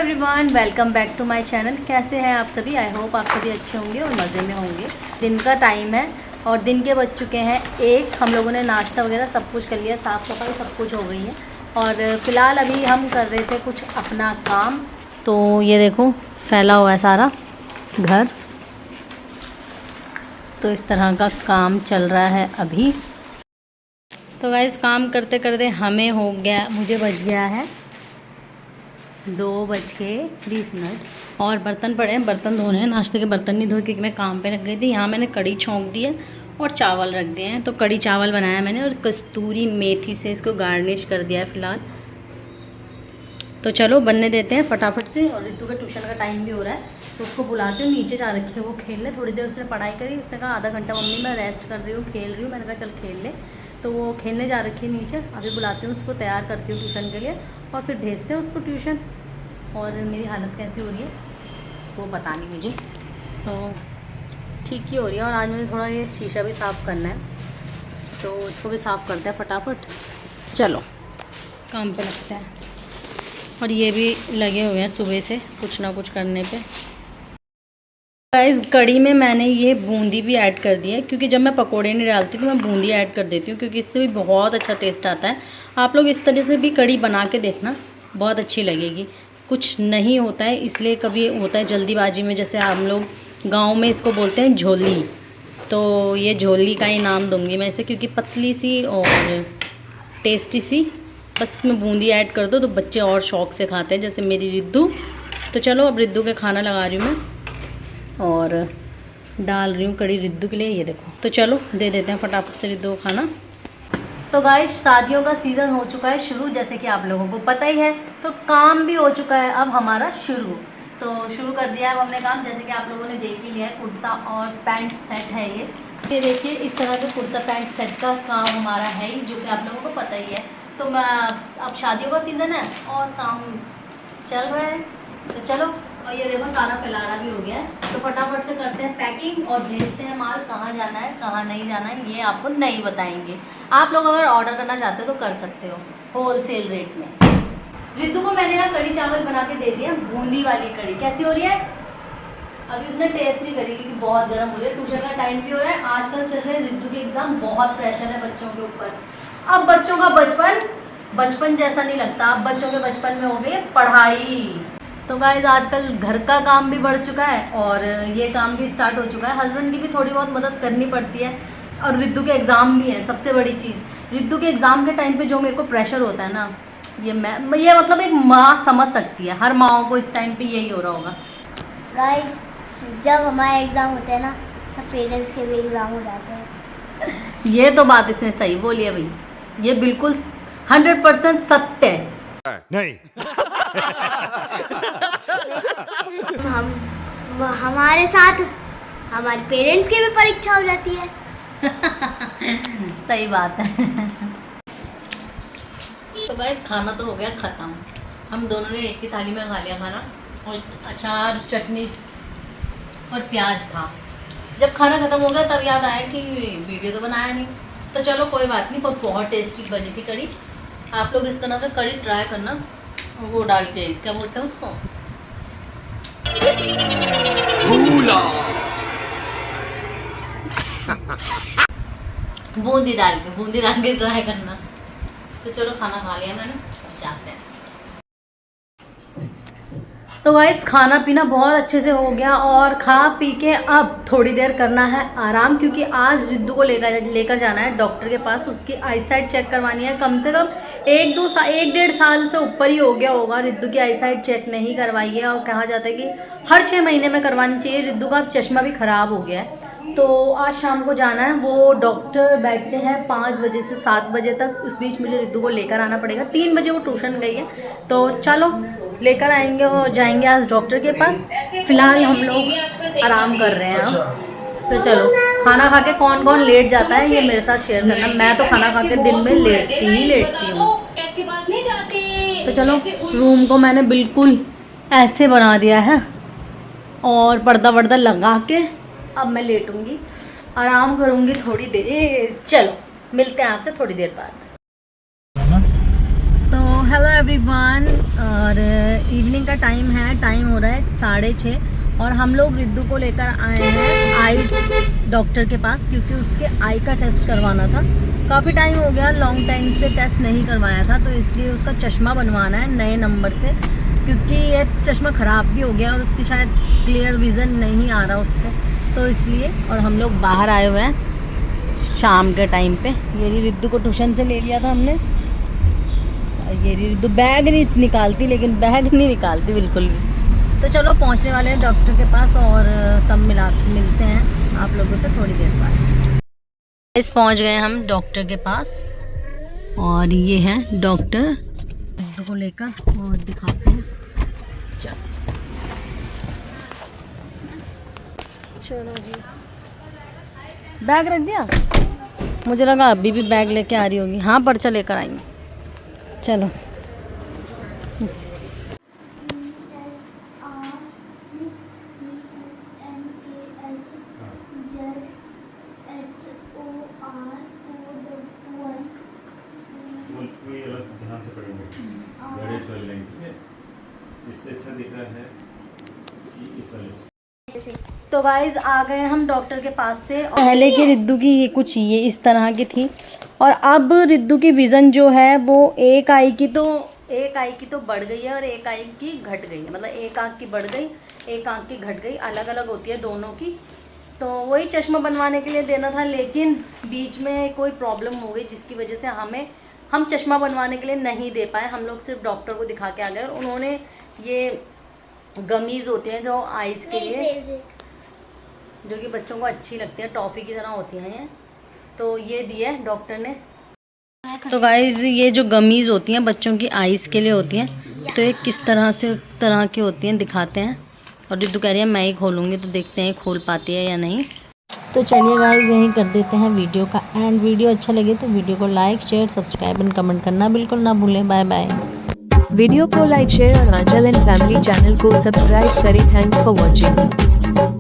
Everyone, welcome back to my channel. कैसे हैं आप सभी? आई होप आप सभी अच्छे होंगे और मज़े में होंगे। दिन का टाइम है और दिन के बज चुके हैं 1। हम लोगों ने नाश्ता वगैरह सब कुछ कर लिया, साफ़ सफाई सब कुछ हो गई है और फ़िलहाल अभी हम कर रहे थे कुछ अपना काम। तो ये देखो फैला हुआ है सारा घर, तो इस तरह का काम चल रहा है अभी। तो गाइस काम करते करते मुझे बज गया है 2:20 और बर्तन पड़े हैं, बर्तन धोने हैं। नाश्ते के बर्तन नहीं धोए क्योंकि मैं काम पे रख गई थी। यहाँ मैंने कड़ी छौंक दी है और चावल रख दिए हैं। तो कड़ी चावल बनाया मैंने और कस्तूरी मेथी से इसको गार्निश कर दिया है फ़िलहाल। तो चलो बनने देते हैं फटाफट से। और रितु का ट्यूशन का टाइम भी हो रहा है तो उसको बुलाती हूँ। नीचे जा रखी है वो खेलने, थोड़ी देर उसने पढ़ाई करी। उसने कहा आधा घंटा मम्मी मैं रेस्ट कर रही हूँ, खेल रही हूँ। मैंने कहा चल खेल ले। तो वो खेलने जा रखी है नीचे। अभी बुलाती हूँ उसको, तैयार करती हूँ ट्यूशन के लिए और फिर भेजते हैं उसको ट्यूशन। और मेरी हालत कैसी हो रही है वो पता नहीं मुझे, तो ठीक ही हो रही है। और आज मुझे थोड़ा ये शीशा भी साफ़ करना है तो इसको भी साफ़ करते हैं फटाफट। चलो काम पे लगते हैं। और ये भी लगे हुए हैं सुबह से कुछ ना कुछ करने पे। इस कड़ी में मैंने ये बूंदी भी ऐड कर दी है क्योंकि जब मैं पकोड़े नहीं डालती तो मैं बूंदी ऐड कर देती हूँ क्योंकि इससे भी बहुत अच्छा टेस्ट आता है। आप लोग इस तरह से भी कड़ी बना के देखना, बहुत अच्छी लगेगी। कुछ नहीं होता है इसलिए कभी होता है जल्दीबाजी में, जैसे हम लोग गांव में इसको बोलते हैं झोली, तो ये झोली का ही नाम दूंगी मैं इसे क्योंकि पतली सी और टेस्टी सी। बस इसमें बूंदी ऐड कर दो तो बच्चे और शौक़ से खाते हैं, जैसे मेरी रिद्दू। तो चलो अब रिद्दू के खाना लगा रही हूँ मैं और डाल रही हूँ कड़ी रिद्दू के लिए। ये देखो, तो चलो दे देते हैं फटाफट से रिद्दू को खाना। तो गाइस शादियों का सीज़न हो चुका है शुरू, जैसे कि आप लोगों को पता ही है। तो काम भी हो चुका है अब हमारा शुरू। तो शुरू कर दिया है अब हमने काम, जैसे कि आप लोगों ने देख ही लिया है। कुर्ता और पैंट सेट है ये देखिए, इस तरह के कुर्ता पैंट सेट का काम हमारा है ही, जो कि आप लोगों को पता ही है। तो मैं अब शादियों का सीज़न है और काम चल रहा है, तो चलो। और ये देखो सारा फैलाना भी हो गया है, तो फटाफट से करते हैं पैकिंग और भेजते हैं माल। कहाँ जाना है कहाँ नहीं जाना है ये आपको नहीं बताएंगे। आप लोग अगर ऑर्डर करना चाहते हो तो कर सकते हो होलसेल रेट में। रिद्दू को मैंने यहाँ कड़ी चावल बना के दे दिया, बूंदी वाली कड़ी। कैसी हो रही है? अभी उसने टेस्ट नहीं करी क्योंकि बहुत गर्म हो रही है। ट्यूशन का टाइम भी हो रहा है, आजकल चल रहे हैं रिद्दू के एग्ज़ाम, बहुत प्रेशर है बच्चों के ऊपर। अब बच्चों का बचपन जैसा नहीं लगता, अब बच्चों के बचपन में हो गई है पढ़ाई। तो गाइस आजकल घर का काम भी बढ़ चुका है और ये काम भी स्टार्ट हो चुका है। हस्बैंड की भी थोड़ी बहुत मदद करनी पड़ती है और रिद्दू के एग्ज़ाम भी है। सबसे बड़ी चीज़ रिद्दू के एग्ज़ाम के टाइम पे जो मेरे को प्रेशर होता है ना, ये मतलब एक माँ समझ सकती है। हर माँओं को इस टाइम पे यही हो रहा होगा। गाइस जब हमारे एग्ज़ाम होते हैं ना तब पेरेंट्स के भी एग्ज़ाम हो जाते हैं। ये तो बात इसने सही बोली है भाई, ये बिल्कुल 100% सत्य है। नहीं हमारे साथ हमारे पेरेंट्स की भी परीक्षा हो जाती है। सही बात है। तो गाइस खाना तो हो गया ख़त्म। हम दोनों ने एक ही थाली में खा लिया खाना, और अचार चटनी और प्याज था। जब खाना ख़त्म हो गया तब याद आया कि वीडियो तो बनाया नहीं। तो चलो कोई बात नहीं, पर बहुत टेस्टी बनी थी कड़ी। आप लोग इस तरह से कड़ी ट्राई करना, वो डाल के क्या बोलते हैं उसको, बूंदी डाल के ट्राई करना। तो चलो खाना खा लिया मैंने, अब जाते हैं। तो गाइस खाना पीना बहुत अच्छे से हो गया और खा पी के अब थोड़ी देर करना है आराम, क्योंकि आज रिद्दू को लेकर जाना है डॉक्टर के पास। उसकी आईसाइट चेक करवानी है। कम से कम 1-1.5 साल से ऊपर ही हो गया होगा रिद्दू की आईसाइट चेक नहीं करवाई है। और कहा जाता है कि हर 6 महीने में करवानी चाहिए। रिद्दू का अब चश्मा भी ख़राब हो गया है, तो आज शाम को जाना है। वो डॉक्टर बैठते हैं 5 बजे से 7 बजे तक। उस बीच मुझे रिद्दू को लेकर आना पड़ेगा। 3 बजे वो ट्यूशन गई है, तो चलो लेकर आएंगे और जाएंगे आज डॉक्टर के पास। फ़िलहाल हम लोग आराम कर रहे हैं। तो चलो खाना खा के कौन कौन लेट जाता है ये मेरे साथ शेयर करना। मैं तो खाना खा के दिन में लेटती हूँ। तो चलो रूम को मैंने बिल्कुल ऐसे बना दिया है और पर्दा वर्दा लगा के अब मैं लेटूंगी, आराम करूंगी थोड़ी देर। चलो मिलते हैं आपसे थोड़ी देर बाद। तो हेलो एवरीवन, और इवनिंग का टाइम हो रहा है 6:30 और हम लोग रिद्धू को लेकर आए हैं आई डॉक्टर के पास, क्योंकि उसके आई का टेस्ट करवाना था। काफ़ी टाइम हो गया, लॉन्ग टाइम से टेस्ट नहीं करवाया था, तो इसलिए उसका चश्मा बनवाना है नए नंबर से, क्योंकि ये चश्मा ख़राब भी हो गया और उसकी शायद क्लियर विज़न नहीं आ रहा उससे, तो इसलिए। और हम लोग बाहर आए हुए हैं शाम के टाइम पे। ये रिद्धू को ट्यूशन से ले लिया था हमने। ये रिद्धू बैग नहीं निकालती, लेकिन बैग नहीं निकालती बिल्कुल भी। तो चलो पहुंचने वाले हैं डॉक्टर के पास और तब मिलते हैं आप लोगों से थोड़ी देर बाद। इस पहुंच गए हम डॉक्टर के पास और ये है डॉक्टर रिद्धू को लेकर और दिखाते हैं। चलो जी, बैग रख दिया। मुझे लगा अभी भी बैग लेके आ रही होगी। हाँ, पर्चा लेकर आई। चलो ध्यान से पढ़ेंगे। जड़े वाली लाइन, ठीक है? इससे अच्छा दिख रहा है कि इस वाले से। तो गाइज आ गए हम डॉक्टर के पास से। पहले की रिद्धू की ये कुछ ये इस तरह की थी और अब रिद्धू की विज़न जो है वो एक आई की तो बढ़ गई है और एक आई की घट गई है। मतलब एक आँख की बढ़ गई, एक आँख की घट गई, अलग अलग होती है दोनों की। तो वही चश्मा बनवाने के लिए देना था, लेकिन बीच में कोई प्रॉब्लम हो गई जिसकी वजह से हम चश्मा बनवाने के लिए नहीं दे पाए। हम लोग सिर्फ डॉक्टर को दिखा के आ गए और उन्होंने ये गमीज़ होते हैं जो आइज़ के लिए, जो कि बच्चों को अच्छी लगती है, टॉफ़ी की तरह होती हैं ये, तो ये दिया है डॉक्टर ने। तो गाइज़ ये जो गमीज़ होती हैं बच्चों की आइज़ के लिए होती हैं, तो ये किस तरह की होती हैं दिखाते हैं। और रिद्धू कह रही है मैं ही खोलूँगी, तो देखते हैं खोल पाती है या नहीं। तो चलिए गाइज़ यहीं कर देते हैं वीडियो का एंड। वीडियो अच्छा लगे तो वीडियो को like, share, subscribe and comment करना बिल्कुल ना भूलें। Bye bye. वीडियो को लाइक, शेयर और आंचल एंड फैमिली चैनल को सब्सक्राइब करें। Thanks for watching.